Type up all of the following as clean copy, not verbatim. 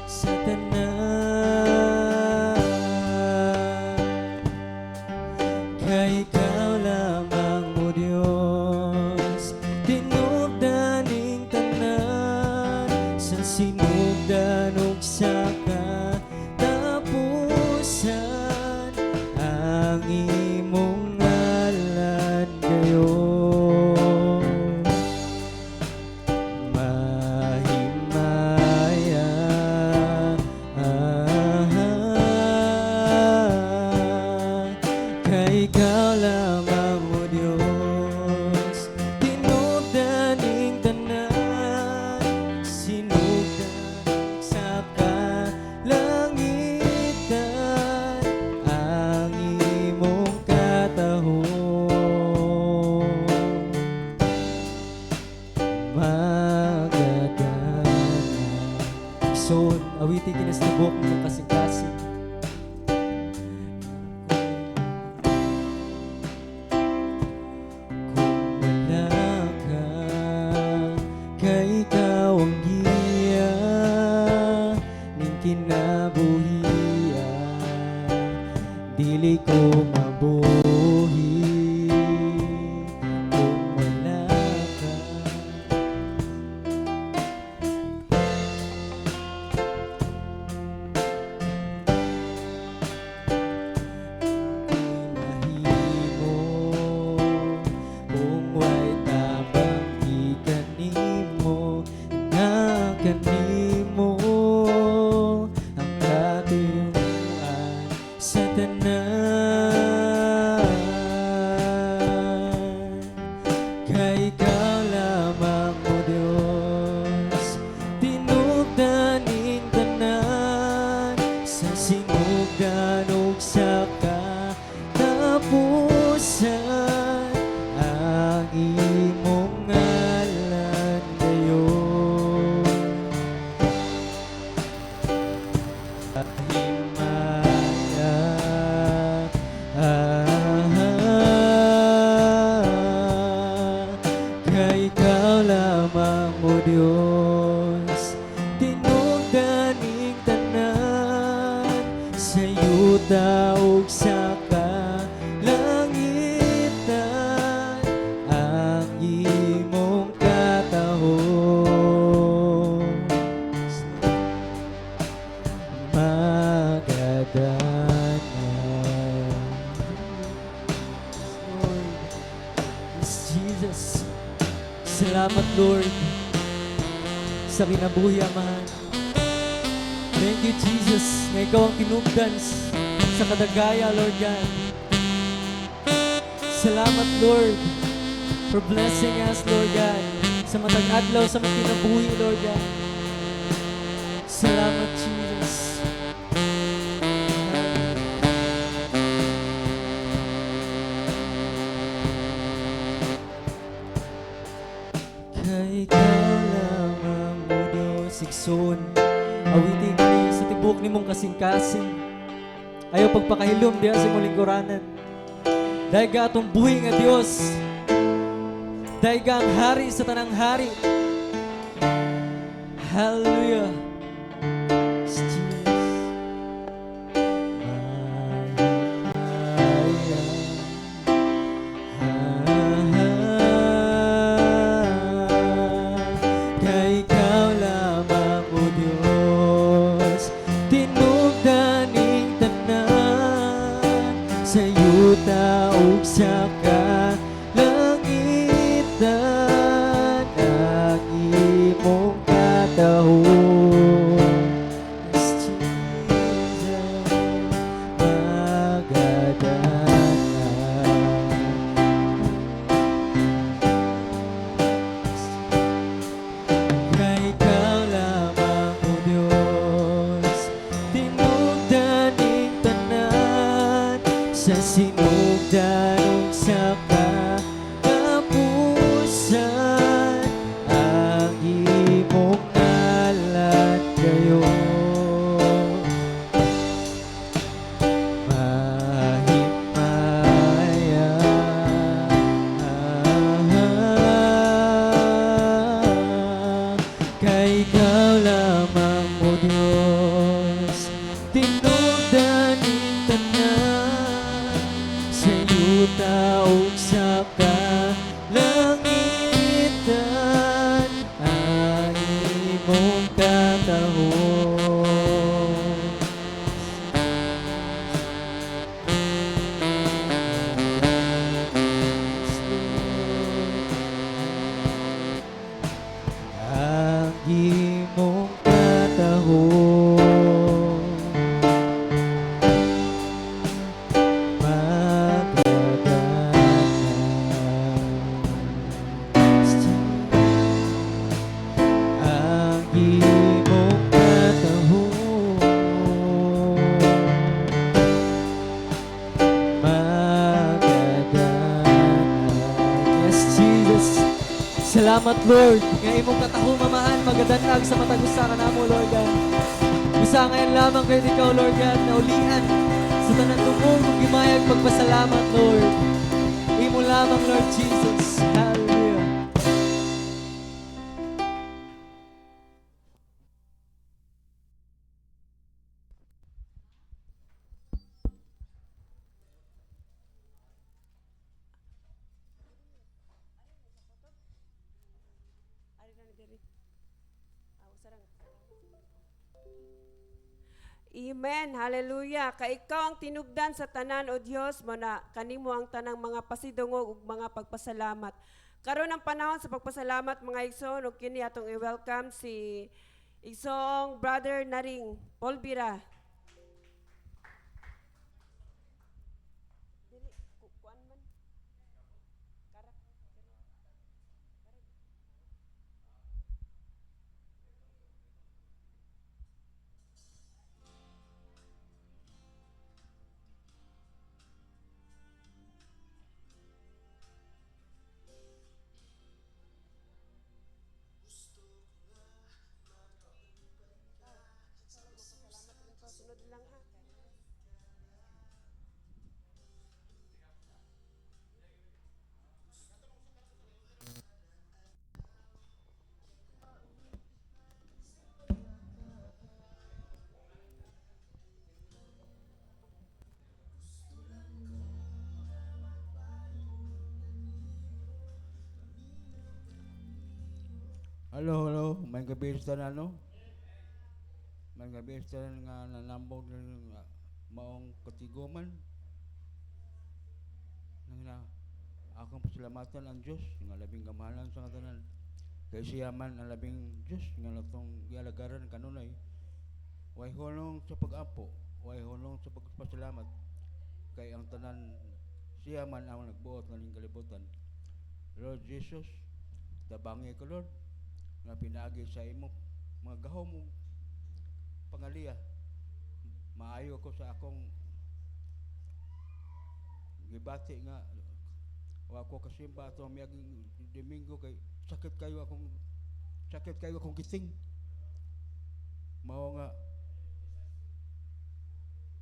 sa tanan. Kay ikaw lamang mo Diyos, tinubdaning tanan, sa sinugdan ug sa katapusan, ang imong ngalan gayon mahimaya. Kay ikaw lamang mo Diyos, tinubdaning tanan, sinugdan sa kalangitan, ang imong katahon magadana. So, awiti kinasabok ng kasing-kasing. Kung wala ka, kay ikaw ang giya ning kinabuhian, dili ko mabuhi. Kung wala ka, mahimo kung way tabang ikanimo na kanimo ang katuyuan sa tanan. Kay ikaw lamang mo Diyos, tinubdaning tanan, sa sinugdan ug sa katapusan, ang imong ngalan gayon mahimaya. Kay ikaw lamang mo Diyos, tinubdaning tanan, sa yuta ug sa kalangitan, ang imong katahon magadana. Yes, Jesus. Salamat Lord sa kinabuhi Amahan. Thank you Jesus nga ikaw ang tinubdan sa kadagaya Lord God. Salamat Lord for blessing us Lord God sa matag adlaw sa mga kinabuhi Lord God. Salamat Jesus. Kay ikaw lamang mo Diyos, Ikson, awiti kini sa tibok ni mong kasing-kasing. Ayaw pagpakahilom diya sa imong lingkuranan. Dahil ka atong buhi nga Diyos, dahil ka ang hari sa tanang hari. Hallelujah. Yes, Jesus. Kay ikaw lamang mo Diyos, tinubdaning tanan, sa yuta ug sa kalangitan, ang imong katahon salamat, Lord. Nga imong katahumamahan, magadanag sa matag usa ka namo, Lord God. Usa ngayon lamang kayo ikaw, Lord God, na ulian sa tanan tumong kung gimayag pagpasalamat, Lord. Imo lamang, Lord Jesus. Hallelujah. Amen. Hallelujah. Ka ikaw ang tinubdan sa tanan o Dios mo na kanimo ang tanang mga pasidungog ug mga pagpasalamat. Karon ang panahon sa pagpasalamat mga igsoon ug kini atong i-welcome si Isong Brother Naring Polbira. Dili kuan man. Sunod lang ha. Halo, halo, may gabi sa ano? May gabi sa nga nanambog ng maong katiguman. Nang na akong pasalamatan ang Diyos, nga labing kamahalan sa katanan. Kay siya man ang labing Diyos, nga natong ialagaran kanunay. Way hulong sa pag-apo, way hulong sa pagpasalamat. Kay ang tanan, siya man ang nagbuot ng kalibutan. Lord Jesus, tabangi ko Lord, nga pinaagi sa imo mga gahom mo pangaliya. Maayo ko sa akong gibati nga wa ko kasimba ato miaging Domingo kay sakit kayo akong gising. Mao nga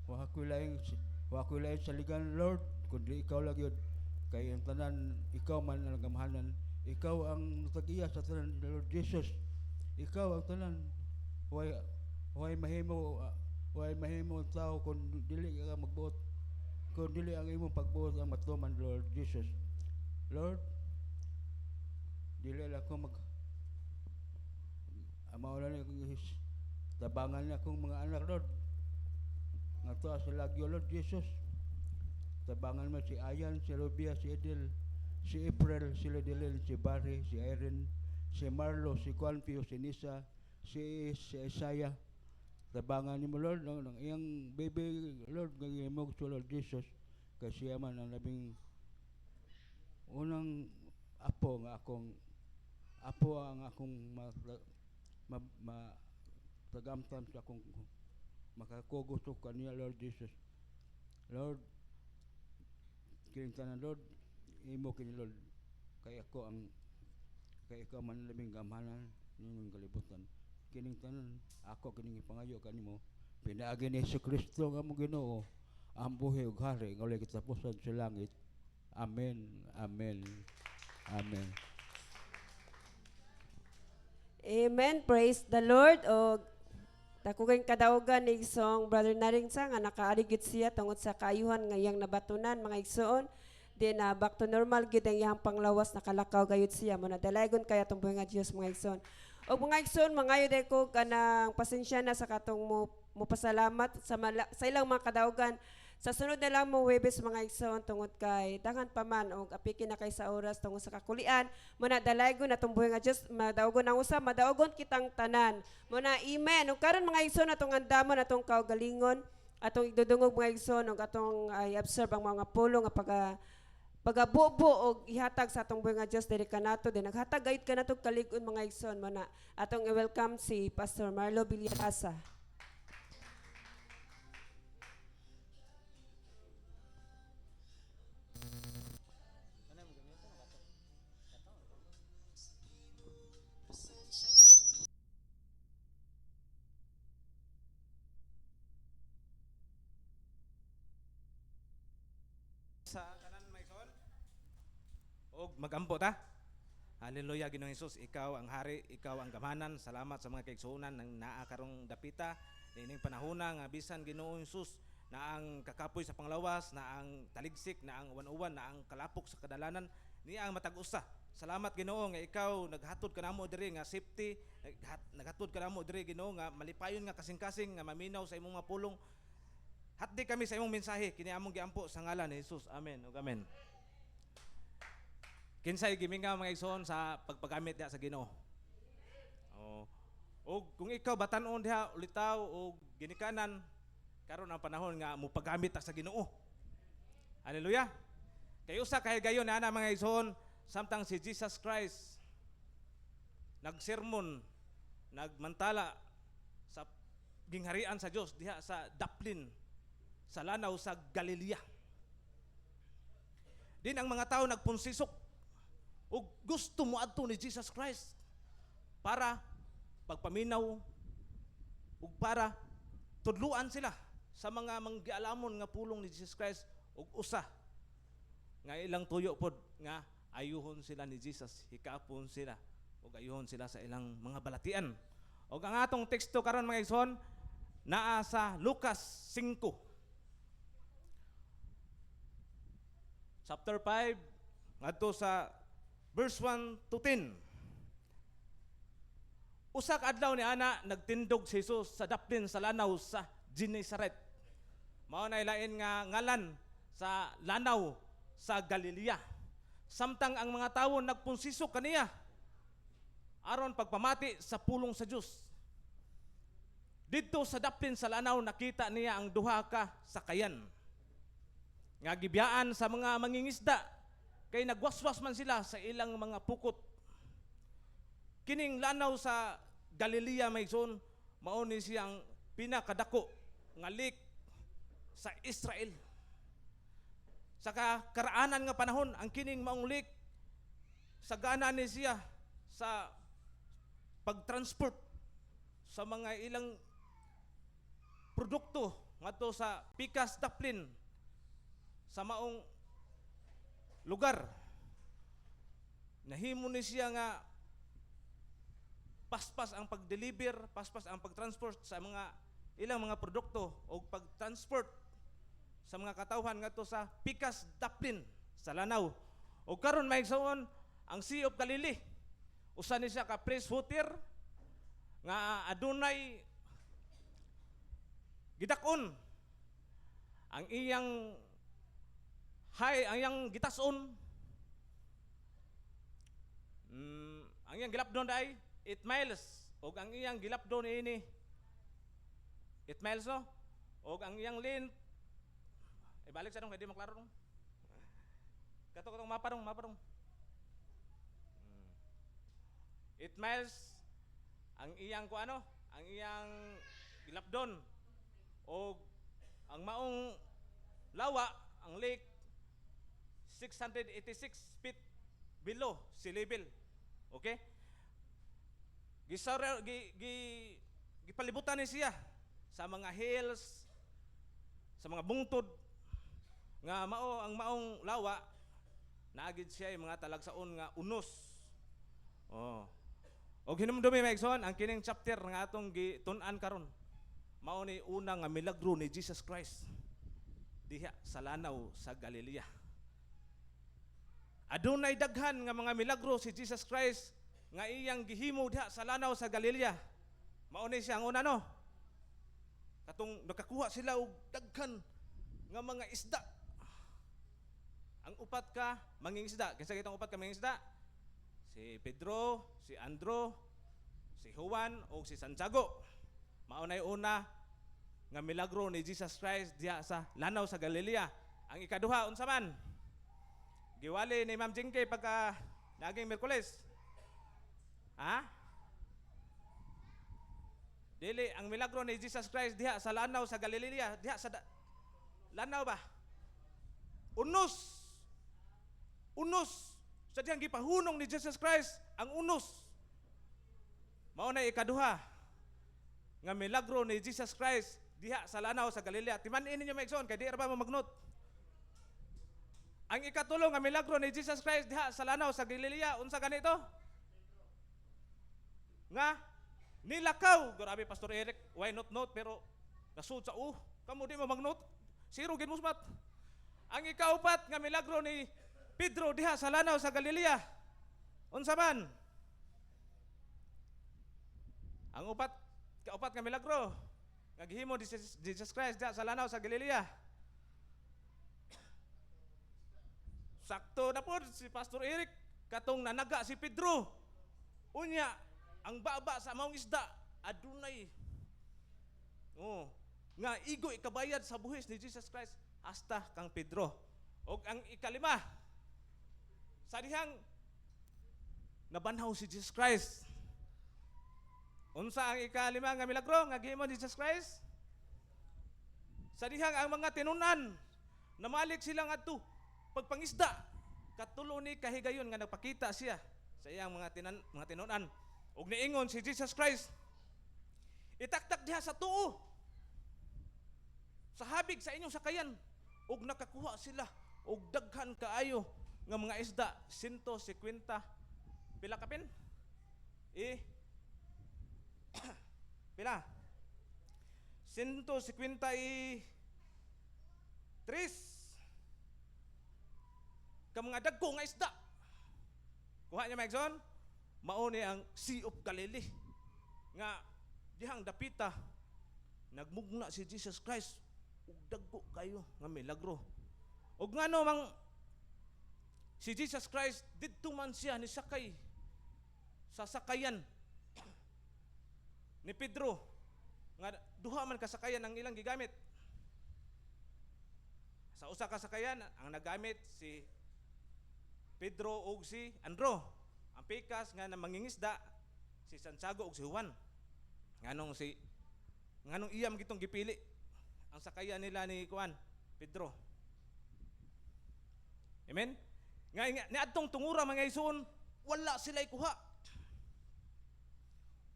wa ko laing saligan Lord kundi ikaw lang yun. Kay ang tanan ikaw man ang gamhanan, ikaw ang tag-iya sa tanan Lord Jesus. Ikaw ang tanan. Way way mahimo ang tao kung dili ka magbuot, kung dili ang imong pagbuot ang matuman Lord Jesus. Lord, dili lang ko amaw na akong tabangan na akong mga anak Lord. Nga to sa lagyo Lord Jesus. Tabangan mo si Ayan, si Rubia, si Edel, si April, si Ledelin, si Barry, si Erin, si Marlo, si Juanpio, si Nisa, si Isaiah. Tabangan ni mo Lord ng iyang baby Lord ng imog sa Lord Jesus. Kasi man ang labing unang apo ang akong tagamtan sa akong makakugusok kaniya Lord Jesus. Lord, kining tanan Lord, imo kini Lord. Kay ikaw man labing gamhanan ninyong kalibutan. Kining tanan ako kining ipangayo kanimo. Pinaagi ni Jesucristo nga mong Ginoo ang buhi ug hari nga walay katapusan sa langit. Amen. Amen. Amen. Amen. Praise the Lord. O dako kayong kadaugan ni Isong Brother Naring sa nga nakaaligid siya tungod sa kaayuhan nga iyang nabatunan mga igsoon. Then back to normal gid ang iyang panglawas nakalakaw gayud siya mo na dalaygon kaya tong buhay nga Dios mga igsoon. O mga igsoon mangayo day ko kanang pasensya na sa katong mo pasalamat sa ilang mga kadaugan. Sa sunod na lang mo Webes mga igsoon tungod kay daghan pa man og apiki na kay sa oras tungod sa kakulian mo na dalaygon atong buhay nga Dios madaugon ang usa madaugon kitang tanan mo na amen. Ug karon mga igsoon atong andamon atong kaugalingon atong idudungog mga igsoon ug atong i-observe ang mga pulong nga pagabubo og ihatag sa atong buhay nga Dios diri kanato din naghatag gayud kanato kalig-on mga igsoon mo na atong i-welcome si Pastor Marlo Villasa. Og magampo ta. Hallelujah, Ginoong Hesus, ikaw ang hari, ikaw ang gamanan. Salamat sa mga kaigsuonan nang naa karong dapita nining panahona nga bisan Ginoong Hesus na ang kakapoy sa panglawas, na ang taligsik, na ang uwan-uwan, na ang kalapok sa kadalanan, niya ang matag-usa. Salamat Ginoo nga ikaw naghatod kanamo diri nga safety, naghatod kanamo diri Ginoo nga malipayon nga kasing-kasing nga maminaw sa imong mga pulong. Hatdi kami sa imong mensahe kini among giampo sa ngalan ni Hesus. Amen ug amen. Kinsay gimingaw mga igsoon sa pagpagamit diha sa Ginoo. Oh. O kung ikaw batan-on diha ulitaw o ginikanan karon ang panahon nga mo paggamit ta sa Ginoo. Hallelujah. Kay usa kay gayon ana mga igsoon, samtang si Jesus Christ nagsermon, nagmantala sa gingharian sa Dios diha sa Dublin, sa lanaw sa Galilea. Din ang mga tao nagpunsisok ug gusto mo adto ni Jesus Christ para pagpaminaw ug para tudluan sila sa mga manggialamon nga pulong ni Jesus Christ ug usa nga ilang tuyo pod nga ayuhon sila ni Jesus, hikapon sila ug ayuhon sila sa ilang mga balatian. Ug ang atong teksto karon mga igsoon naa sa Lucas 5 chapter 5 ngadto sa verse 1 to 10. Usa ka adlaw ni ana nagtindog si Jesus sa Dublin sa lanaw sa Gennesaret. Mao na ilain nga ngalan sa lanaw sa Galilea. Samtang ang mga tawo nagpunsisok kaniya aron pagpamati sa pulong sa Dios. Didto sa Dublin sa lanaw nakita niya ang duha ka sakayan nga gibiyaan sa mga mangingisda kay nagwaswas man sila sa ilang mga pukot. Kining lanaw sa Galilea may zon, mao ni siyang pinakadako nga lake sa Israel. Sa karaanan nga panahon, ang kining maong lake sagana ni siya sa pagtransport sa mga ilang produkto ngadto sa Pikas Dublin sa maong lugar. Nahimo ni siya nga paspas ang pag-deliver, paspas ang pag-transport sa mga ilang mga produkto o pag-transport sa mga katawhan ngadto sa Pikas Dublin sa lanaw. O karon maigsoon ang Sea of Galilee. Usa ni siya ka fresh water nga adunay gidakon ang iyang ang iyang gitason, ang iyang gilapdon ay 8 miles o ang iyang gilapdon ini 8 miles no o ang iyang length balik sa dong kay di maklaro dong katong maparong 8 miles ang iyang kuano ang iyang gilapdon o ang maong lawa ang lake 686 feet below sea level. Okay? Gipalibutan ni siya sa mga hills, sa mga bungtod nga mao ang maong lawa naagid siya yung mga talagsaon nga unos. Oh. Og hinumdumi maigsoon ang kining chapter nga atong gitun-an karon. Mao ni una nga milagro ni Jesus Christ diha sa lanaw sa Galilea. Adunay daghan nga mga milagro si Jesus Christ nga iyang gihimo diha sa lanaw sa Galilea. Mao ni siya ang una no. Katong nakakuha sila og daghan nga mga isda. Ang upat ka mangingisda. Kinsa kitong upat ka mangingisda? Si Pedro, si Andrew, si Juan o si Santiago. Mao nay una nga milagro ni Jesus Christ diha sa lanaw sa Galilea. Ang ikaduha unsa man? Giwali ni Ma'am Jingke pagka naging Miyerkules. Ha? Dili ang milagro ni Jesus Christ diha sa lanaw sa Galilea, diha sa lanaw ba? Unos. Unos. Sa diyang gipahunong ni Jesus Christ ang unos. Mao na ikaduha nga milagro ni Jesus Christ diha sa lanaw sa Galilea. Timan-in ninyo maigsoon kay di ra ba mo magnot. Ang ikatulo nga milagro ni Jesus Christ diha sa lanaw sa Galilea, unsa ganito? Nga nilakaw, grabe Pastor Eric, why not note pero nasud sa kamo di mo mag-note. Zero gid mo smat. Ang ikaupat nga milagro ni Pedro diha sa lanaw sa Galilea. Unsa man? Ang kaupat nga milagro nga gihimo ni Jesus Christ diha sa lanaw sa Galilea. Sakto na po si Pastor Eric katong nanaga si Pedro. Unya ang baba sa maong isda adunay nga igo ikabayad sa buhis ni Jesus Christ hasta kang Pedro. Og ang ikalima sa dihang nabanhaw si Jesus Christ. Unsa ang ikalima nga milagro nga gihimo ni Jesus Christ? Sa dihang ang mga tinunan namalik sila ngadto pagpangisda katulo ni kahigayon nga nagpakita siya sa iyang mga tinunan. Og niingon si Jesus Christ, itaktak diha sa tuo, sa habig sa inyong sakayan, og nakakuha sila og daghan kaayo nga mga isda, 150 pila kapin? Pila? 153 ka mga dagko nga isda. Kuha niya Maigson? Mao ni ang Sea of Galilee nga dihang dapita nagmugna si Jesus Christ ug dagko kayo nga milagro. Ug ngano mang si Jesus Christ didto man siya ni sakay sa sakayan ni Pedro nga duha man kasakayan ang ilang gigamit. Sa usa ka sakayan ang nagamit si Pedro ug si Andro. Ang pikas nga na mangingisda si Santiago ug si Juan. Nganong iyam gitong gipili ang sakayan nila ni Juan, Pedro. Amen. Nga niadtong tungura mga igsoon, wala sila kuha.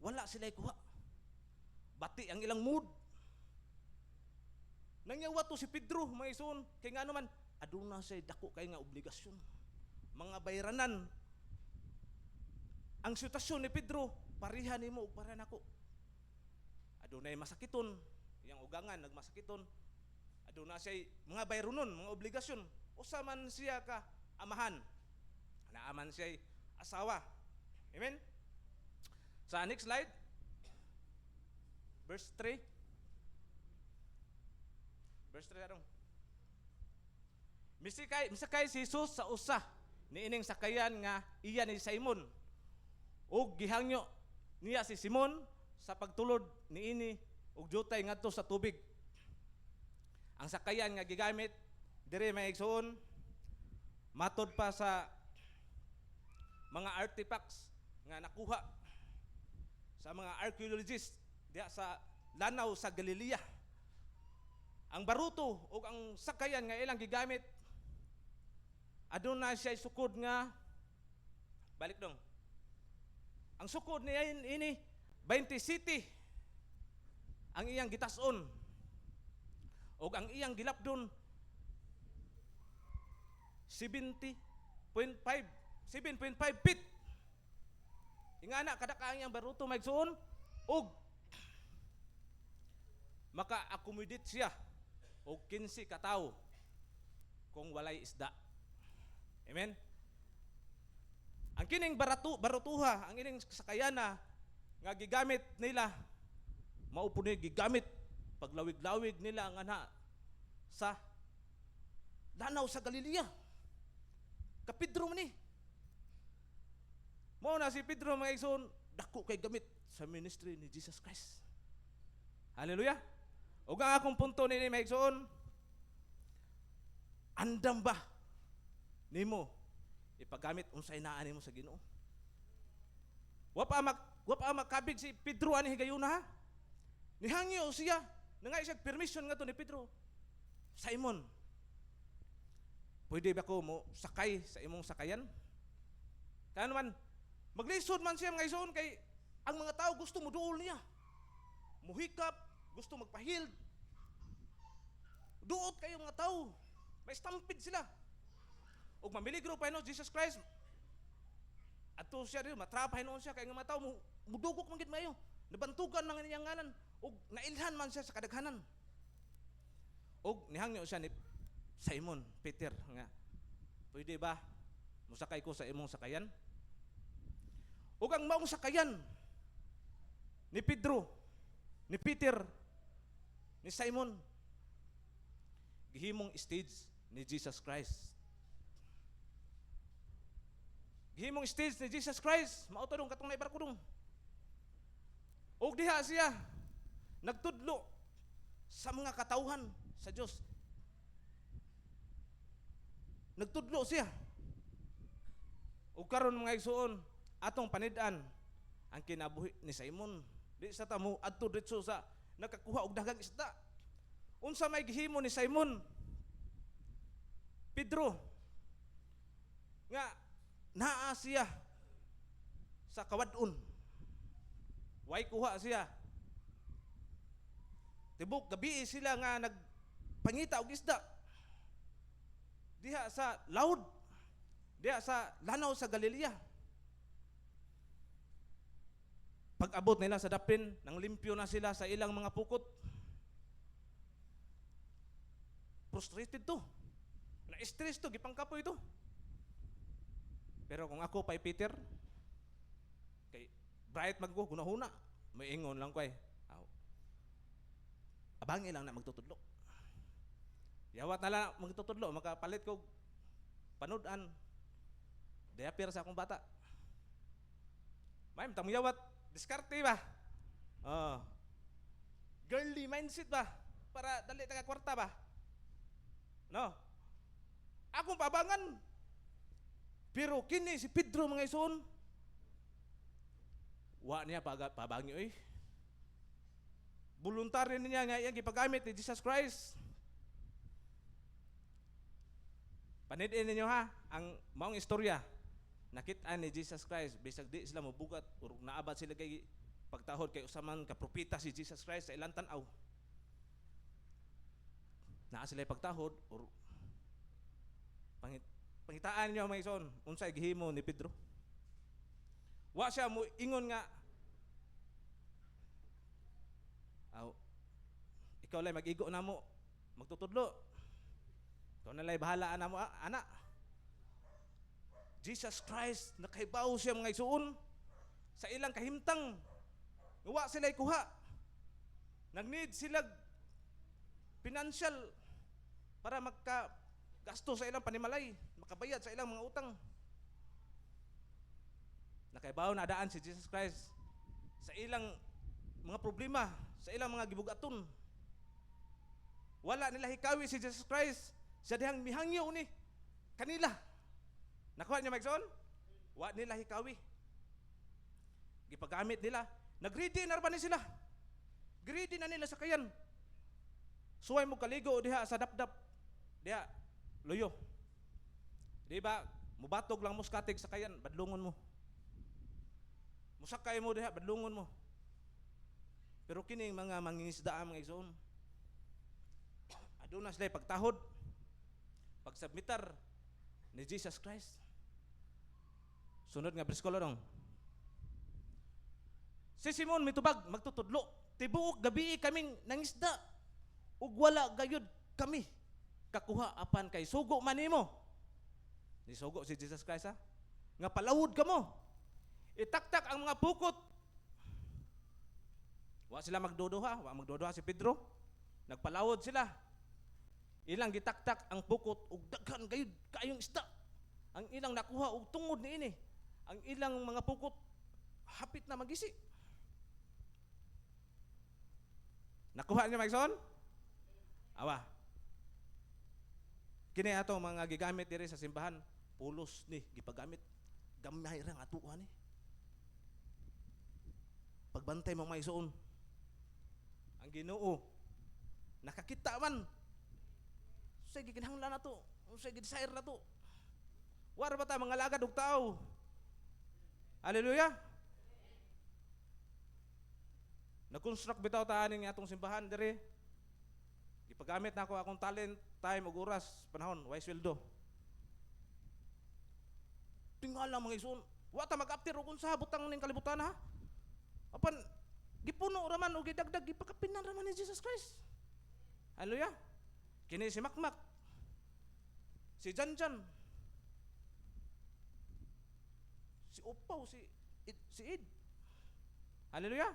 Wala sila kuha. Bati ang ilang mood. Nangyawa to si Pedro mga igsoon kay ngano man aduna say dako kay nga obligasyon. Mga bayranan. Ang sitwasyon ni Pedro, parihan nimo ug para nako. Adunay masakiton, iyang ugangan nagmasakiton. Aduna siya mga bayronon, mga obligasyon. Usa man siya ka amahan. Naaman siya asawa. Amen. Sa next slide. Verse 3. Verse 3 arong. Misakay si Jesus sa usa niining sakayan nga iya ni Simon. Og gihangyo niya si Simon sa pagtulod niini og jutay ngadto sa tubig. Ang sakayan nga gigamit dire may igsoon matod pa sa mga artifacts nga nakuha sa mga archaeologists diha sa lanaw sa Galilea. Ang baruto o ang sakayan nga ilang gigamit aduna siya sukod nga balik dong. Ang sukod niya ini 20 city ang iyang gitas-on o ang iyang gilapdon 7.5 feet. Ingana kadaka ang iyang baruto maigsoon og maka-accommodate siya og 15 ka tawo kung walay isda. Amen. Ang kining barutuha, ang ining sakayana nga gigamit nila mao po ni gigamit paglawig-lawig nila ang ana sa lanaw sa Galilea. Ka Pedro man ni. Mao na si Pedro mga igsoon dako kay gamit sa ministry ni Jesus Christ. Hallelujah. Ug ang akong punto ni mga igsoon, andam ba nimo ipagamit unsay naa nimo sa Ginoo? Wa pa makabig si Pedro ani higayuna ha. Nihangyo siya, nangay siya permission nga to ni Pedro. Simon, pwede ba ko mo sakay sa imong sakayan? Kaya naman, maglisod man siya mga igsoon kay ang mga tao gusto mo duol niya. Muhikap, gusto magpahild. Duot kayo mga tao. May stampede sila. ug mamiligro pa no Jesus Christ. Ato siya rin matrapay noon siya kay nga mataw mo mudugok man gid mayo. Nabantugan man niyang ngalan ug nailhan man siya sa kadaghanan. Og nihangyo siya ni Simon Peter nga pwede ba musakay ko sa imong sakayan? Ug ang maong sakayan ni Pedro, ni Peter, ni Simon gihimong stage ni Jesus Christ. Gihimong stage ni Jesus Christ, mao to dong katong naibarko dong. Og diha siya nagtudlo sa mga katawhan sa Dios. Nagtudlo siya. Ug karon mga igsoon, atong panid-an ang kinabuhi ni Simon. Di sa tamo adto ditso sa nakakuha og daghang isda. Unsa may gihimo ni Simon Pedro nga naa siya sa kawadon. Way kuha siya. Tibok gabi sila nga nagpangita og isda. Diha sa laod. Diha sa lanaw sa Galilea. Pag-abot nila sa dapin, nang limpyo na sila sa ilang mga pukot. Frustrated to. Na-stress to, gipangkapoy to. Pero kung ako pay Peter, kay bright magko gunahuna, may ingon lang ko abangi lang na magtutudlo. Yawat na lang magtutudlo, makapalit ko panudan. Diapir sa akong bata. May matang yawat, diskarte ba? Girly mindset ba? Para dali taga kwarta ba? No? Akong pabangan. Pero kini si Pedro mga ison. Wa niya pabangi oy. Voluntary niya nga iyang gipagamit ni Jesus Christ. Panid-in ninyo ha, ang maong istorya. Nakita ni Jesus Christ, bisag di sila mabugat, or naabot sila kay pagtahod kay usaman kapropita si Jesus Christ sa ilang tanaw. Naa sila pagtahod, or pangitaan niyo mga ison, unsay gihimo ni Pedro. Wa siya mo ingon nga, ikaw lay mag-igo na mo, magtutudlo. Ikaw na lay bahala na mo, anak. Jesus Christ, nakahibaw siya mga isuon sa ilang kahimtang. Wa sila'y kuha. Nag-need sila financial para magka-gasto sa ilang panimalay, makabayad sa ilang mga utang. Nakahibaw na daan si Jesus Christ sa ilang mga problema, sa ilang mga gibugaton. Wala nila hikawi si Jesus Christ. Siya dihang mihangyo ni kanila. Nakuha niya Mike wa nila hikawi. Gipagamit nila. Nag-ready na ba ni sila? Greedy na nila sa kayan. Suway mo kaligo diha sa dapdap. Diha, loyo. Di ba, mubatog lang mo skatig sa kayan, badlungon mo. Musakay mo diha, badlungon mo. Pero kining mga mangingisda mga igsoon, aduna sila pagtahod, pagsubmitar ni Jesus Christ. Sunod nga bersikulo dong. Si Simon mitubag magtutudlo, tibuok gabi kaming nangisda ug wala gayud kami kakuha apan kay sugo man nimo. Ni sugo si Jesus Christ ha. Nga palawod kamo. Itaktak ang mga pukot. Wa sila magduduha si Pedro. Nagpalawod sila. Ilang gitaktak ang pukot ug daghan gayud kayong isda. Ang ilang nakuha og tungod niini. Ang ilang mga pukot hapit na magisi. Nakuha niyo Mike? Awa. Kini ato mga gigamit diri sa simbahan, pulos ni gipagamit. Gamay ra nga atuan ni. Pagbantay mo mga isuon. Ang Ginoo nakakita man. Say gikinahanglan nato, say gidesire nato. War ba ta mga lagad og tao? Hallelujah. Nag-construct bitaw ta aning atong simbahan diri. Gipagamit nako akong talent, time ug oras, panahon, way sweldo. tingala mga igsoon. Wa ta mag-after og unsa butang ning kalibutan ha. Apan gipuno raman og gidagdag gipakapinan raman ni Jesus Christ. Hallelujah. Kini si Makmak, si Janjan, si Upaw, si Id. Hallelujah.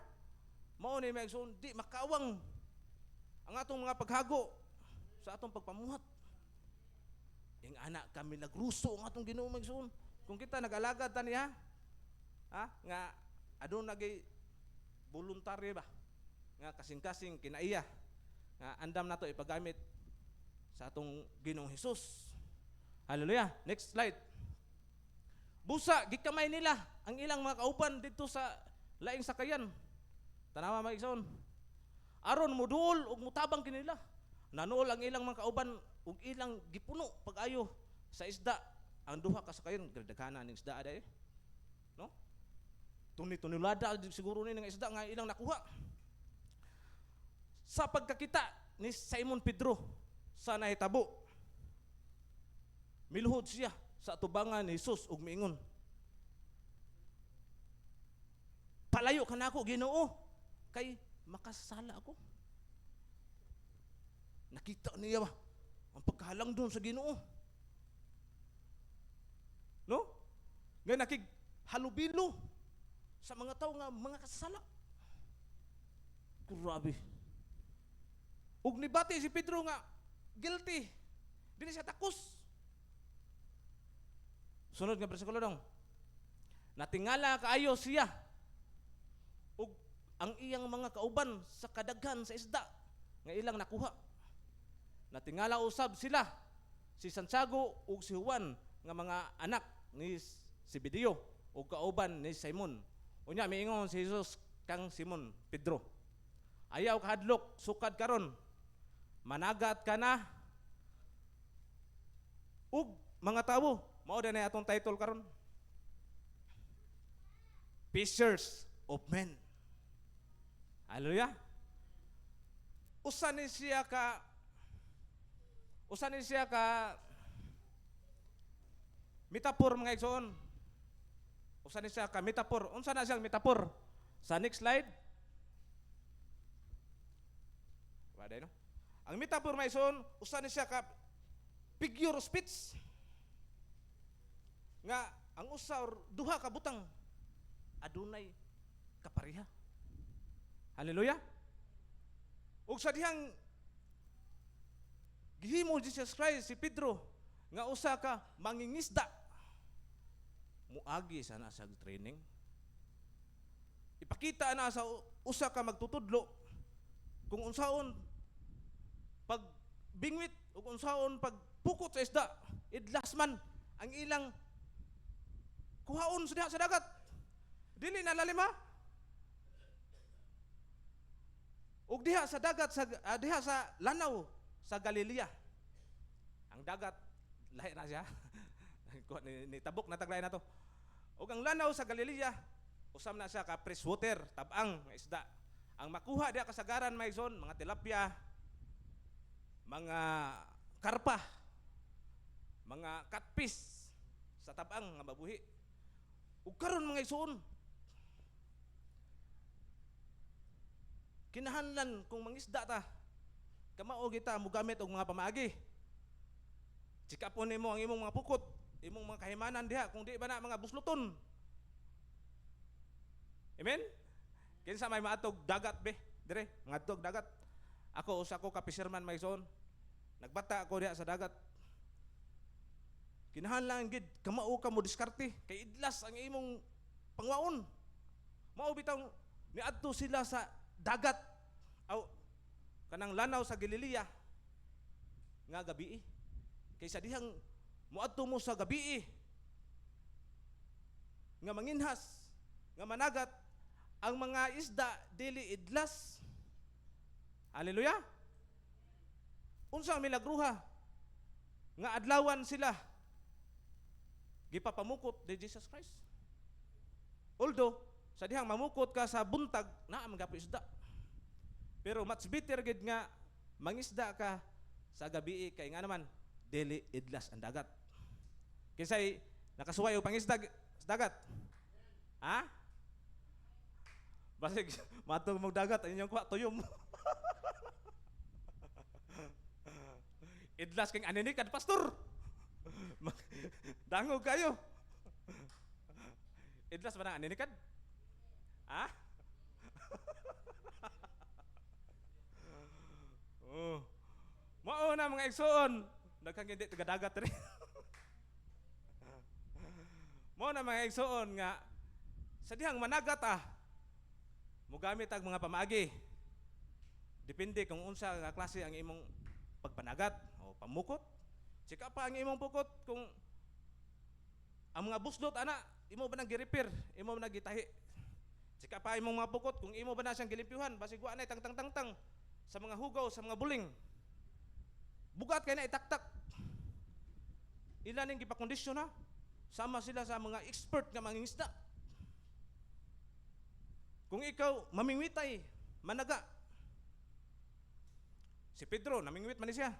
Mao ni mga igsoon, di makawang ang atong mga paghago sa atong pagpamuhat. Ing anak kami nagruso ang atong Ginoo mga igsoon. Kung kita nag-alagad ta niya, nga adun nagay voluntaryo ba? Nga kasing-kasing kinaiya nga andam nato ipagamit sa atong Ginoong Hesus. Hallelujah. Next slide. Busa gikamay nila ang ilang mga kauban dito sa laing sakayan. Tanawa mga igsoon. Aron muduol ug mutabang kinila. Nanuol ang ilang mga kauban ug ilang gipuno pag-ayo sa isda. Ang duha ka sakayan gradaghanan ning isda aday. No? Tuni-tunilada siguro ni ng isda nga ilang nakuha. Sa pagkakita ni Simon Pedro sa nahitabo, miluhod siya sa atubangan ni Jesus ug miingon, "Palayo ka nako, Ginoo, kay makasala ako." Nakita niya ba ang pagkahalang doon sa Ginoo? No? Nga nakighalubilo sa mga tao nga mga kasala. Grabe. Ug nibati si Pedro nga guilty. Dili siya takos. Sunod nga bersikulo dong. Natingala kaayo siya ug ang iyang mga kauban sa kadaghan sa isda nga ilang nakuha. Natingala usab sila si Santiago ug si Juan nga mga anak ni Zebedeo ug kauban ni Simon. Unya miingon si Jesus kang Simon Pedro, "Ayaw kahadlok sukad karon. Managat ka na ug mga tawo." Mao na atong title karon. Fishers of men. Hallelujah. Usa ni siya ka metaphor mga igsoon. Usa ni siya ka metaphor. Unsa na siyang metaphor? Sa next slide. Waday no? Ang metaphor mga igsoon, usa ni siya ka figure of speech. Nga ang usa or duha ka butang adunay kapareha. Hallelujah. Ug sa dihang gihimo Jesus Christ si Pedro nga usa ka mangingisda, muagi sana sa training. Ipakita na sa usa ka magtutudlo kung unsaon pag bingwit ug unsaon pag pukot sa isda. Idlas man ang ilang kuhaon sa dagat. Dili na lalim ha. Ug diha sa dagat diha sa lanaw sa Galilea. Ang dagat lahi na siya. ni tabok na taglay na to. Ug ang lanaw sa Galilea usam na siya ka freshwater, tab-ang nga isda. Ang makuha diha kasagaran may igsoon, mga tilapia, mga karpa, mga catfish sa tab-ang nga mabuhi. Ug karon mga igsoon, kinahanglan kung mangisda ta, kamao kita mogamit og mga pamaagi. Chikapon nimo ang imong mga pukot, imong mga kahimanan diha kung di ba na mga busluton. Amen? Kinsa may maatog dagat be, dire, ngadtog dagat. Ako usa ko ka fisherman may igsoon. Nagbata ako diha sa dagat. Kinahanglan gid kamao ka mo diskarte kay idlas ang imong pangwaon. Mao bitaw niadto sila sa dagat aw kanang lanaw sa Galilea nga gabi. Kaysa dihang muadto mo sa gabi nga manginhas nga managat ang mga isda dili idlas. Hallelujah. Unsa ang milagruha nga adlawan sila gipapamukot ni Jesus Christ. Although sa dihang mamukot ka sa buntag naa man gapo isda. Pero much better gid nga mangisda ka sa gabi kay nga naman dili idlas ang dagat. Kisay Nakasuway og pangisda sa dagat. Ha? Basig matog mo dagat ang inyong kuha tuyom. Idlas king aninikad pastor. Dangog kayo. Idlas ba na aninikad? Ha? Oh. Mao na mga igsoon, daghang hindi taga dagat rin. Mao na mga igsoon nga sa dihang managat mugamit ang mga pamaagi. Depende kung unsa nga klase ang imong pagpanagat o pamukot. Tsika pa ang imong pukot kung ang mga busdot ana imo ba nang gi-repair, imo ba nang gitahi. Tsika pa imong mga pukot kung imo ba na siyang gilimpyuhan basig wa nay tang sa mga hugaw, sa mga buling. Bugat kay na itaktak. Ilan ning gipakondisyon ha? Sama sila sa mga expert nga mangingisda. Kung ikaw mamingwitay, managa. Si Pedro, namingwit man ni siya.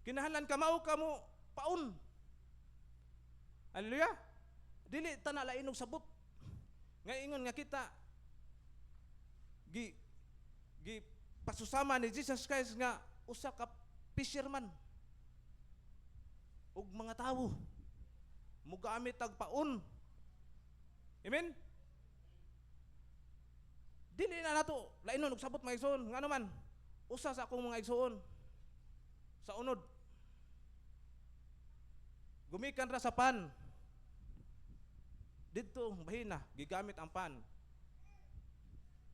Kinahanglan ka mo paun. Haleluya. Dili ta na lain og sabot. Nga ingon nga kita gi pasusama ni Jesus Christ nga usa ka fisherman ug mga tawo mugamit tag paun. Amen. Dili na nato lainon og sabot mga igsoon ngano man usa sa akong mga igsoon sa unod gumikan ra sa pan didto bahina gigamit ang pan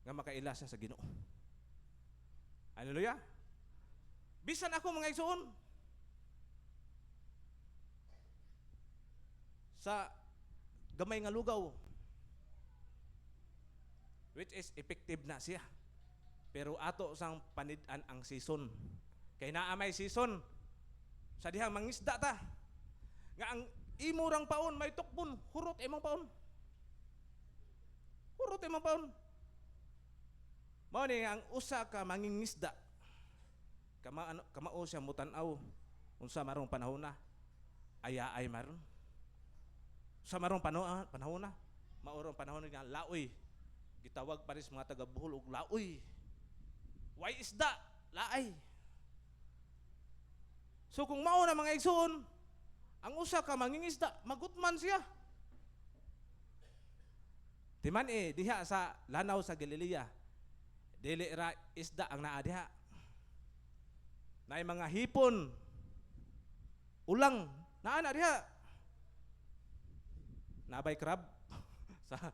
nga makaila siya sa Ginoo. Haleluya. Bisan ako mga igsoon sa gamay nga lugaw which is effective na siya. Pero ato sang panid-an ang season. Kay naa may season sa dihang mangisda ta. Nga ang imurang paon may tukbon, hurot imong paon. Hurot imong paon. Mao ni ang usa ka mangingisda. Kamao siya mutan-aw unsa marong panahon na. Ay maron. Sa marong panahon na, maurong panahon nga laoy. Gitawag pa rin sa mga taga-Bohol og laoy. Way isda, laay. So kung mao na mga igsoon, ang usa ka mangingisda, magutman siya. Timan diha sa lanaw sa Galilea, dili ra isda ang naa diha. Naay mga hipon, ulang, naa na diha. Nabay crab sa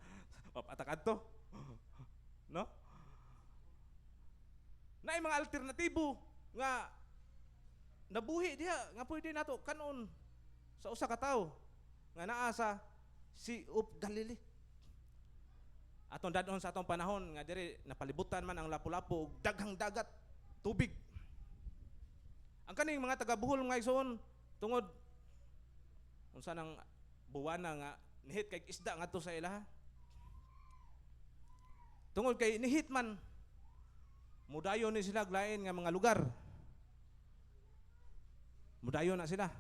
papatakad to. No? Naay mga alternatibo nga nabuhi diha nga pwede nato kanon sa usa ka tawo nga naa sa Sea of Galilee. Atong dadon sa atong panahon nga diri napalibutan man ang lapu-lapu ug daghang dagat, tubig. Ang kaning mga taga-Bohol nga igsoon tungod unsa nang buwana nga nihit kay isda ngadto sa ilaha. Tungod kay nihit man mudayon ni sila lain nga mga lugar. Mudayon na sila.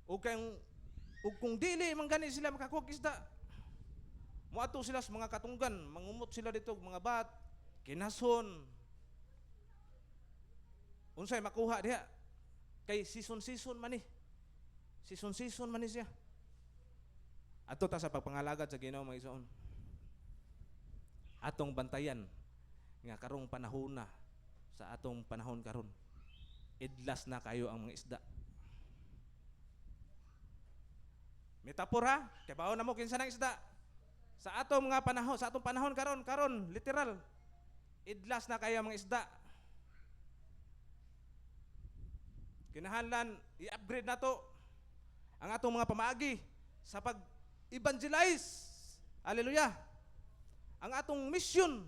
Ug kung dili man gani sila makakuha isda, muadto sila sa mga katunggan, mangumot sila dito og mga bat, kinason. Unsay makuha diha? Kay season man ni. Season man ni siya. Ato ta sa pagpangalagad sa Ginoo mga igsoon. Atong bantayan nga karong panahon na sa atong panahon karon. Idlas na kayo ang mga isda. Metapora, kay bawo na mo kinsa nang isda. Sa atong mga panahon, sa atong panahon karon literal. Idlas na kayo ang mga isda. Kinahanglan i-upgrade nato ang atong mga pamaagi sa pag-evangelize. Hallelujah. Ang atong mission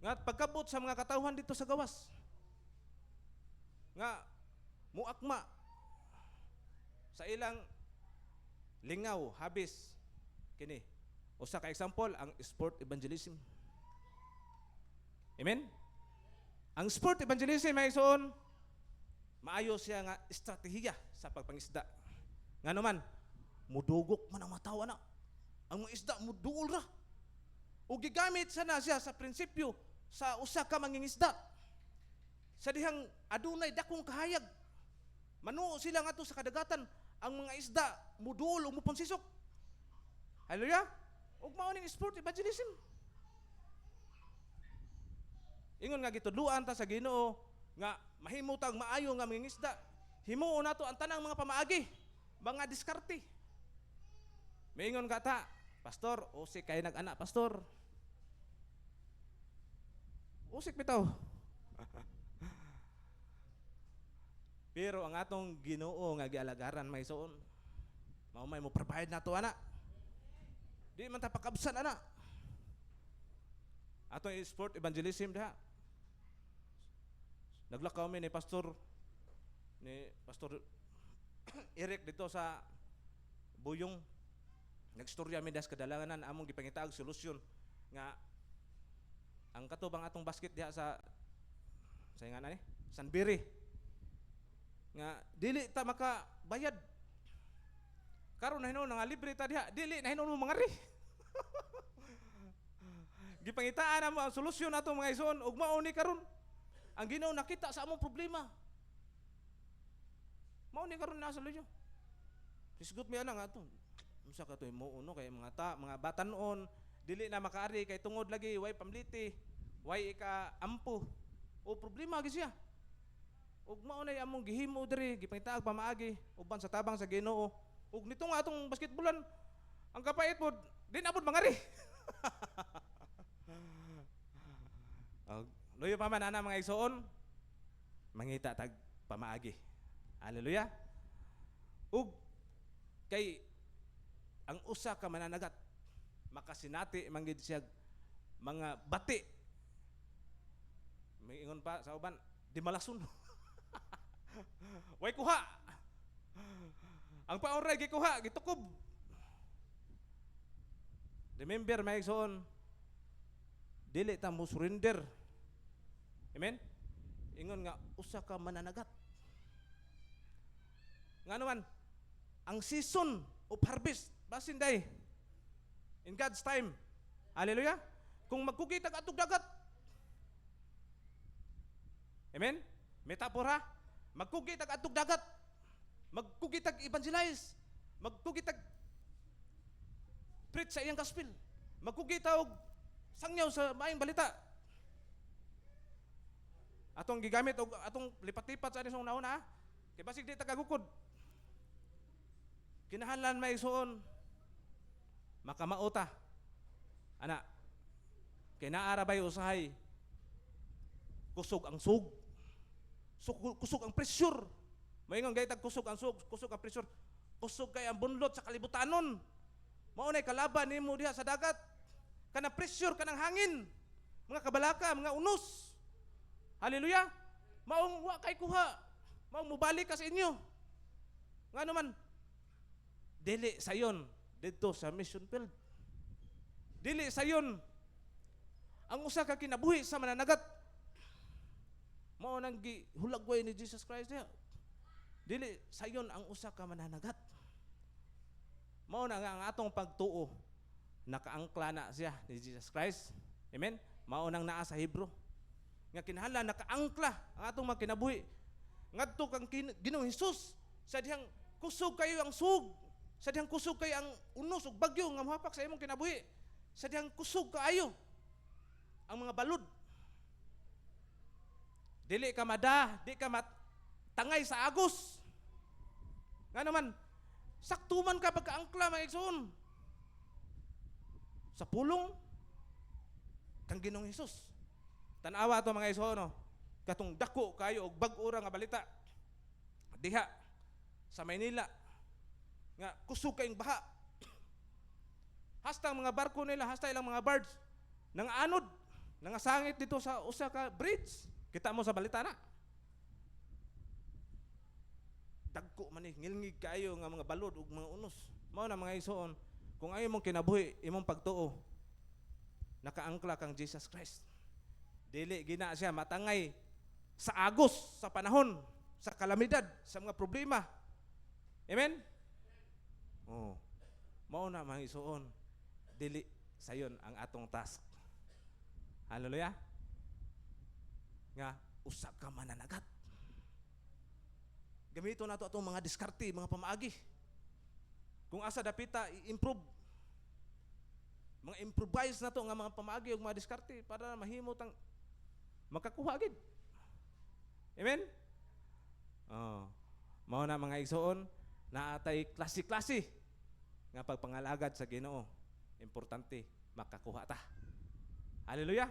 nga pagkabot sa mga katawhan dito sa gawas. Nga muakma sa ilang lingaw, habis kini. Usa ka example ang sport evangelism. Amen. Ang sport evangelism ay soon maayo siya nga estratehiya sa pagpangisda. Nga naman, mudugok man ang matawa na. Ang mga isda, muduol ra. O gigamit sana siya sa prinsipyo sa usa ka mangingisda. Sa dihang adunay dakong kahayag. Manuo sila nga to sa kadagatan. Ang mga isda, muduol o mupansisok. Hallelujah? Ug mao ning sport evangelism. Ingon nga gitudluan ta sa Ginoo nga mahimutang maayo nga mangingisda. Himuon nato ang tanang mga pamaagi, mga diskarte. Maingon ka ta, pastor, usik kay nag-ana pastor. Usik bitaw. Pero ang atong Ginoo nga gialagaran may suon. Mao may mo provide nato ana. Di man ta pakabsan ana. Atong sport evangelism diha. Naglakaw mi ni pastor Eric dito sa Buyong. Nagstorya mi das kadalanganan among gipangitaag solusyon nga ang katubang atong basket diha sa nga na ni Sanbiri nga dili ta makabayad karon na hinon nga libre ta diha dili na hinon mo mangari. Gipangitaan namo ang solusyon nato mga ison ug mao ni karon ang Ginoo nakita sa among problema. Mao ni karon na solusyon. Isgot mi ana nga to. Unsa ka to mo uno kay mga bata noon dili na makaari kay tungod lagi way pamliti, way ika ampo. O problema gi siya. Ug mao nay among gihimo diri gipangitaag pamaagi uban sa tabang sa Ginoo. Ug nito nga atong basketballan ang kapait pod di na pod mangari. Luyo pa man ana mga igsoon mangita tag pamaagi. Hallelujah. Ug kay ang usa ka mananagat makasinati manggid siya mga bati. May ingon pa sa uban di malasun. Way kuha. Ang paoray gikuha gitukob. Remember mga igsoon dili ta mo surrender. Amen? Ingon nga, usa ka mananagat. Nga naman, ang season of harvest, basin day, in God's time. Hallelujah? Kung magkukita ka atog dagat. Amen? Metapora, magkukita ka atog dagat. Magkukita evangelize. Magkukita preach sa iyang gospel. Magkukita og sangyaw sa maayong balita. Atong gigamit og atong lipat-lipat sa aning nauna kay basig di ta kagukod. Kinahanglan may suon makamauta. Ana kay naara bay usahay kusog ang sug. Kusog ang pressure. Maingon gay tag kusog ang sug, kusog ang pressure. Kusog kay ang bunlot sa kalibutanon. Mao nay kalaban nimo diha sa dagat. Kana pressure kanang hangin. Mga kabalaka, mga unos. Hallelujah. Maong wa kay kuha. Maong mubalik ka sa inyo. Nga naman, dili sayon dito sa mission field. Dili sayon ang usa ka kinabuhi sa mananagat. Mao nang gihulagway ni Jesus Christ diha. Dili sayon ang usa ka mananagat. Mao na nga ang atong pagtuo nakaangkla na siya ni Jesus Christ. Amen. Mao nang naa sa Hebro. Nga kinahanglan nakaangkla ang atong magkinabuhi. Ngadto kang Ginoong Hesus sa dihang kusog kayo ang sug. Sa dihang kusog kayo ang unos ug bagyo nga mohapak sa imong kinabuhi. Sa dihang kusog kaayo ang mga balod. Dili ka mada, di ka tangay sa agos. Nga naman, saktuman ka pagkaangkla mga igsoon. Sa pulong kang Ginoong Hesus. Tanawa to mga igsoon, no? Katong dako kayo og bag-ora nga balita. Diha sa Maynila nga kusog kayong baha. Hasta ang mga barko nila, hasta ilang mga barge nang anod, nangasangit dito sa usa ka bridge. Kita mo sa balita na. Dagko man ngilngig kayo nga mga balod ug mga unos. Mao na mga igsoon, kung ayo mong kinabuhi imong pagtuo, nakaangkla kang Jesus Christ. Dili gina siya matangay sa agos, sa panahon, sa kalamidad, sa mga problema. Amen? Oh. Mao na mga igsoon, dili sayon ang atong task. Hallelujah. Nga usa ka mananagat. Gamito nato atong mga diskarte, mga pamaagi. Kung asa dapita i-improve. Mga improvise nato nga mga pamaagi ug mga diskarte para mahimot ang makakuha gid. Amen. Oh. Mao na mga igsoon, naatay klase-klase nga pagpangalagad sa Ginoo. Importante makakuha ta. Hallelujah.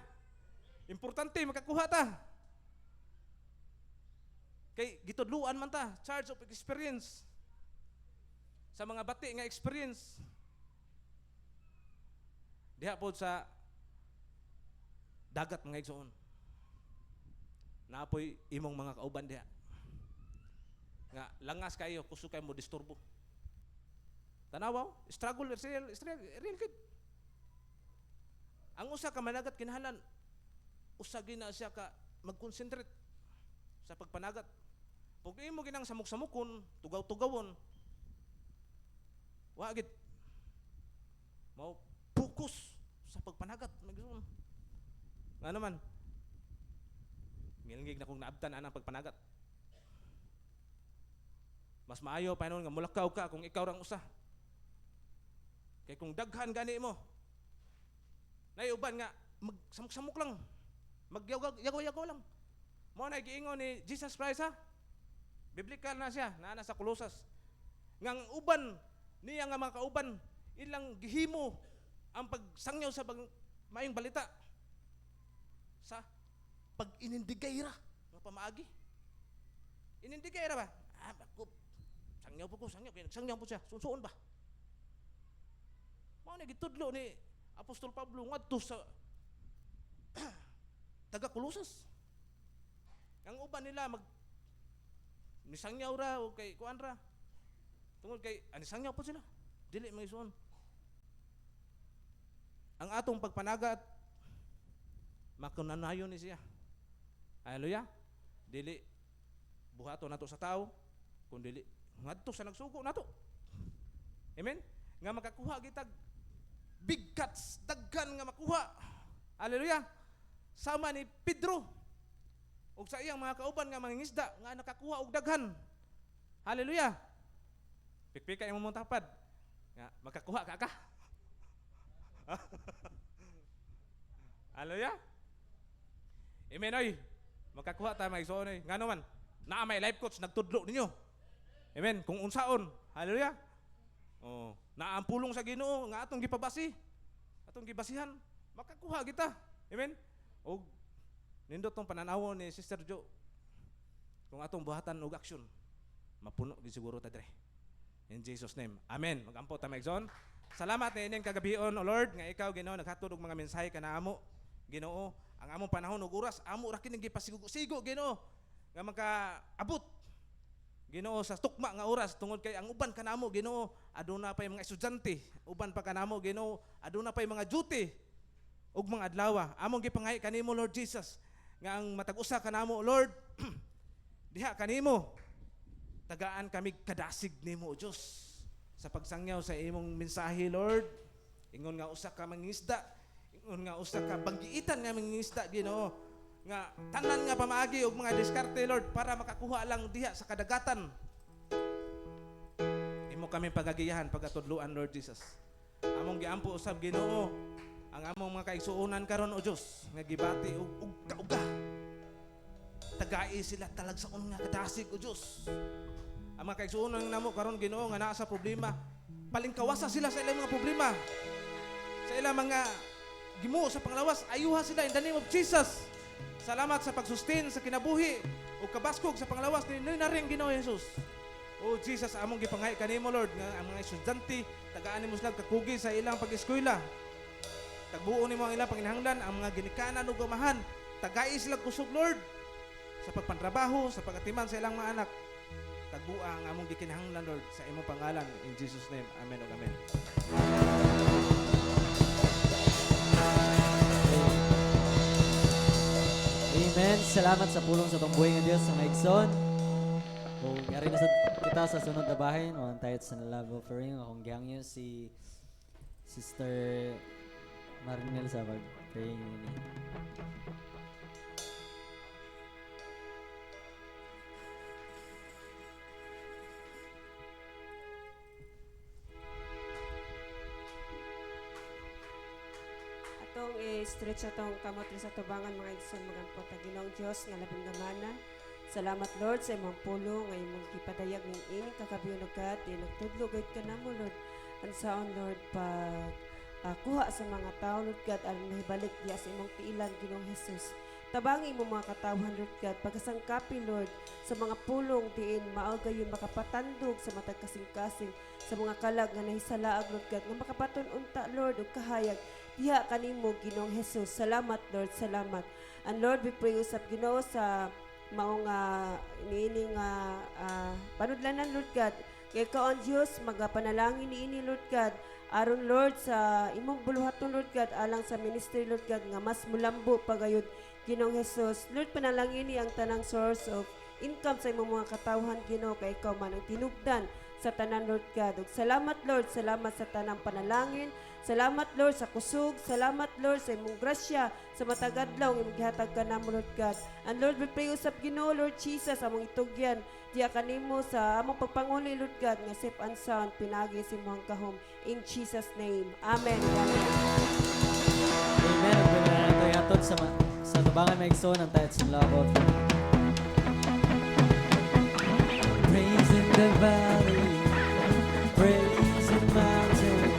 Importante makakuha ta. Kay gitudluan man ta, charge of experience. Sa mga bati nga experience. Diha pod sa dagat mga igsoon. Naapoy imong mga kauban diha. Nga langas kayo, kusog kayo mo disturbo. Tanawaw, struggle real kid. Ang usa ka managat kinahanglan usa gina siya ka mag-concentrate sa pagpanagat. Pag imo ginang samuk-samukon, tugaw-tugawon, wa gid mao focus sa pagpanagat magsuon. Nga naman, ngilingig na kung naabtan anang pagpanagat. Mas maayo pa nun nga mulakaw ka kung ikaw rang usa. Kay kung daghan gani mo, naiuban nga magsamuk-samuk lang, magyagaw-yagaw lang. Mao na giingon ni Jesus Christ ha. Biblikal na siya, naa sa Colossus. Ngang uban niya nga mga kauban, ilang gihimo ang pagsangyaw sa maayong balita sa pag-inindigay ra nga pamaagi. Inindigay ra ba? Ako, sangyaw po ko, sangyaw po siya, sunsuon ba? Mao na gitudlo ni Apostol Pablo ngadto sa taga Colossus. Ang uban nila nisangyaw ra o kay kuan ra. Tungod kay anisangyaw po sila. Dili magisuon. Ang atong pagpanagat makunanayon ni siya. Hallelujah. Dili buhaton nato sa tao kun dili ngadto sa nagsugo nato. Amen. Nga makakuha gitag big cuts, daghan nga makuha. Hallelujah. Sama ni Pedro ug sa iyang mga kauban nga mangingisda nga nakakuha og daghan. Hallelujah. Pikpika imong mong tapad nga makakuha ka. Hallelujah. Amen oy. Makakuha ta mga igsoon oy. Ngano man naa may life coach nagtudlo ninyo. Amen. Kung unsaon. Hallelujah. Oh, naa ang pulong sa Ginoo nga atong gipabasi. Atong gibasihan, makakuha kita. Amen. Og nindot tong pananawon ni Sister Jo. Kung atong buhatan og aksyon, mapuno gid siguro ta dire. In Jesus name. Amen. Magampo ta maigsoon. Salamat na ining kagabion, O Lord, nga ikaw Ginoo naghatod og mga mensahe kanamo. Ginoo, ang among panahon ug oras amo ra kini gipasigo-sigo Ginoo nga makaabot Ginoo sa tukma nga oras tungod kay ang uban kanamo Ginoo aduna pay mga estudyante, uban pa kanamo Ginoo aduna pay mga duty ug mga adlaw. Among gipangay kanimo Lord Jesus nga ang matag-usa kanamo Lord diha kanimo tagaan kami kadasig nimo Dios sa pagsangyaw sa imong mensahe Lord. Ingon nga usa ka mangingisda, ingon nga usa ka banggiitan nga mangingisda Ginoo nga tanan nga pamaagi og mga diskarte Lord para makakuha lang diha sa kadagatan. Imo kami pagagiyahan pagatudluan Lord Jesus. Among giampo usab Ginoo ang among mga kaigsuonan karon o Dios nga gibati og kauga. Tagai sila talagsaon nga kadasig o Dios. Ang mga kaigsuonan namo karon Ginoo nga naa sa problema, palingkawasa sila sa ilang mga problema. Sa ilang mga gimuo sa panglawas, ayuha sila in the name of Jesus. Salamat sa pagsustain sa kinabuhi o kabaskog sa panglawas ni naring Ginoo Jesus. O Jesus, among gipanghay kanimo Lord nga ang mga estudyante tagaan nimo sila kakugi sa ilang pag-eskwela. Tagbuo nimo ang ilang panginahanglan, ang mga ginikanan ug gamahan. Tagai sila kusog Lord sa pagpantrabaho, sa pagatiman sa ilang mga anak. Tagbua ang among gikinahanglan Lord sa imong pangalan in Jesus name. Amen ug amen. Amen. Salamat sa pulong sa tong buhay nga Dios sa maigsoon. O yari na sa kita sa sunod na bahin, o tayo sa love offering. Akong gihangyo si Sister Marinel sa pag-praying ini. Atong i-stretch atong kamot sa tubangan mga igsoon magampo ta Ginoong Dios nga labing gamanan. Salamat Lord sa imong pulo nga imong gipadayag ning ining kakabiyon God di nagtudlo gayud ka namo Lord. Unsaon Lord pag kuha sa mga tao Lord God aron mahibalik diya sa imong tiilan Ginoong Hesus. Tabangi mo mga katawhan Lord God pagkasangkapi Lord sa mga pulong diin mao gayon makapatandog sa matag kasing-kasing sa mga kalag nga nahisalaag Lord God nga makapatun-unta Lord ug kahayag diha kanimo Ginoong Hesus. Salamat Lord, salamat. And Lord, we pray usab Ginoo sa maong niining panudlanan Lord God. Kay kaon Dios magapanalangin niini Lord God. Aron Lord sa imong buluhaton Lord God alang sa ministry Lord God nga mas mulambo pagayud Ginoong Hesus. Lord panalangin ni ang tanang source of income sa imong mga katawhan Ginoo kay ikaw man ang tinubdan sa tanan Lord God. Ug salamat Lord, salamat sa tanang panalangin. Salamat Lord sa kusog. Salamat Lord sa imong grasya sa matag adlaw nga imong gihatag kanamo Lord God. And Lord we pray usab Ginoo Lord Jesus among itugyan diya kanimo sa among pagpanguli Lord God nga safe and sound pinagi sa imong kahom in Jesus name. Amen. Amen. Amen. Ang pwede na ito yatod sa tubangan na igsoon ang tayo sa love offering. Praise in the valley, praise in mountain.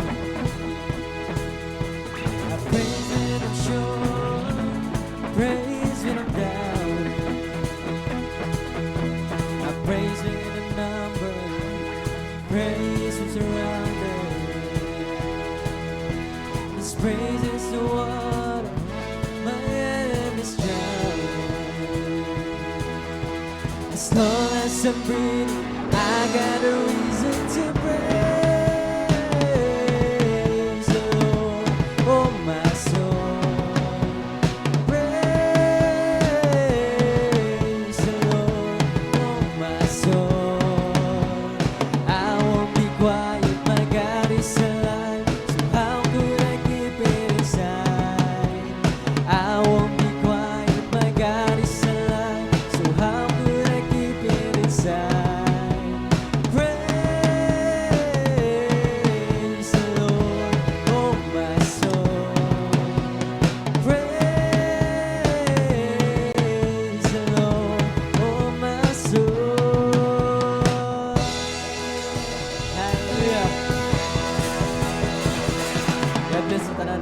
I praise when I'm sure, praise when I'm down. I praise when I'm numbered, praise when surrounded. This praise is the water my enemies drown. As long as I'm breathing, I got a reason to pray.